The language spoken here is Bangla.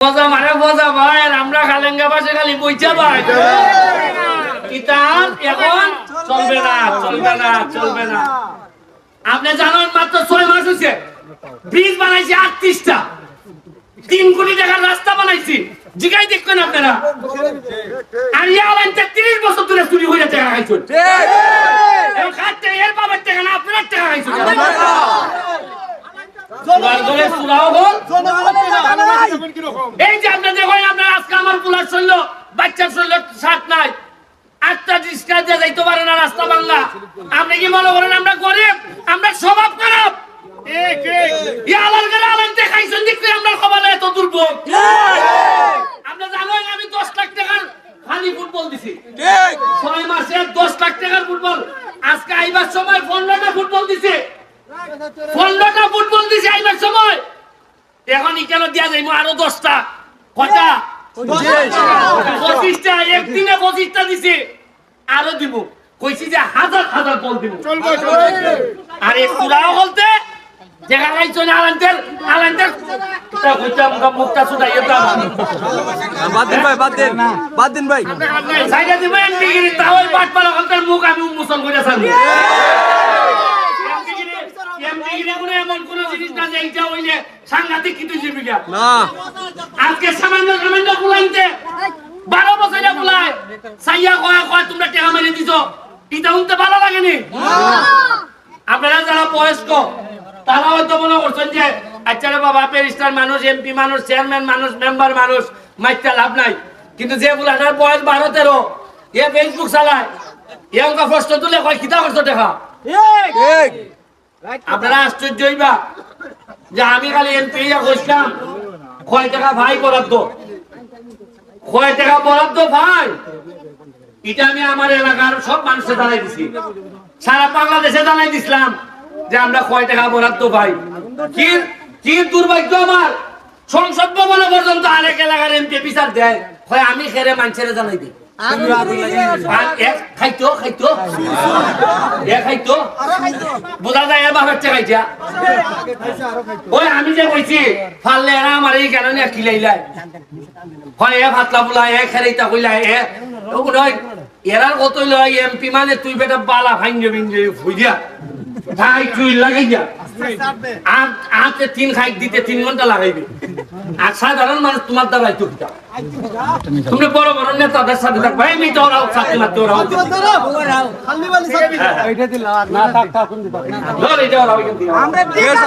মজা ভাই আমরা খালেঙ্গা পাশে খালি বইচা ভাই কিতাব এখন চলবে না আপনি জানেন মাত্র 6 মাস হইছে ব্রিজ বানাইছি 38টা 3 কোটি টাকার রাস্তা বানাইছি জিগাই দেখবেন আপনারা আর ইয়ালান 30 বছর ধরে চুরি হইয়া টাকা খাইছেন ঠিক এই খাতে এর বাবার টাকা না আপনার টাকা খাইছেন জনগণের সুরাও হল এই যে আপনি দেখেন আপনার আজকে আমার পুলার চলল বাচ্চার চলল সাথ নাই 8টা রিস্কা দিয়ে যাইতে পারে না রাস্তা বাংলা আপনি কি মনে করেন আমরা গরিব আমরা স্বভাব খারাপ ইয়ালার গেলে আলেন দেখাইছেন দেখলে আমরা কপালে এত দুর্ভোগ আপনি জানেন আমি 10 লাখ টাকার খালি ফুটবল দিছি ঠিক 6 মাসে 10 লাখ টাকার ফুটবল আজকে আইবার সময় 15টা ফুটবল দিছে 15টা ফুটবল দিছে আইবার সময় এখন কেন দিয়া যাইবো আরো 10টা কয়টা 25টা একদিনে 25টা দিছে আরো দিব কইছি যে হাজার বল দিব চলবে আর এই পুরাও বলতে দেখা গাইছো না আলান্তের তা কইতাম মুখটা সুদাইয়া দাও বাদ দিন ভাই সাইডে দিবেন এমপিগিরি তাওই পাটপালা কান্তার মুখ আমি উন্মোচন করে ছাড়ব এমপিগিরি কোন এমন কোন জিনিস না যে এইটা হইলে সাংঘাতিক কিছু জীবিকা না আজকে সামান্য কুলাইতে 12 বছরে কুলাই সাইয়া কয় তোমরা টাকা মেরে দিছো এটা উনতে ভালো লাগেনি আপনারা যারা বয়স্ক তারা হয়তো মনে করছেন যে আচ্ছা রে বাবা ব্যারিস্টার মানুষ এমপি মানুষ চেয়ারম্যান মানুষ মেম্বার মানুষ মাইতে লাভ নাই কিন্তু যে বুলাটার বয়স 12-13 এ ফেসবুক চালায় এ অঙ্কা প্রশ্ন তুলে কয় কিতা করছো দেখা আপনারা আশ্চর্য হইবা যে আমি খালি এমপি কইছিলাম কয় টাকা ভাই বরাদ্দ ভাই এটা আমি আমার এলাকার সব মানুষে জানাই দিছি সারা বাংলাদেশে জানাই দিছিলাম যে আমরা কয় টাকা বরাদ্দ পাই কি দুর্ভাগ্য আমার সংসদ ভবনে পর্যন্ত আরেক এলাকার এমপি বিচার দেয় হয় আমি খেরে মানুষের জানাই দিই খাইতো বোঝা যায় বাবার খাইছা ওই আমি যে কইছি ফাললে এরা আমার এই কেন নিয়ে খিলাইলাই হয় এ ভাতলা বুলা এ খেরাইতা কইলা এ নয় এরার কত এমপি মানে তুই বেটা বালা ভাঙ্গে ভিঙ্গে ফুইয়া খাই তুই লাগাই যা আতে 3 খাই দিতে 3 ঘন্টা লাগাইবে আর সাধারণ মানুষ তোমার দ্বারাই তো কিতা তুমি বড় নেতাদের সাথে থাকবে আমি তো ওরাও সাথে মারতে ওরাও খালি বালি সাথে এইটা দিলা না থাক কোন দিবা ধর এটা ওরাও কিন্তু আমরা ঠিক আছে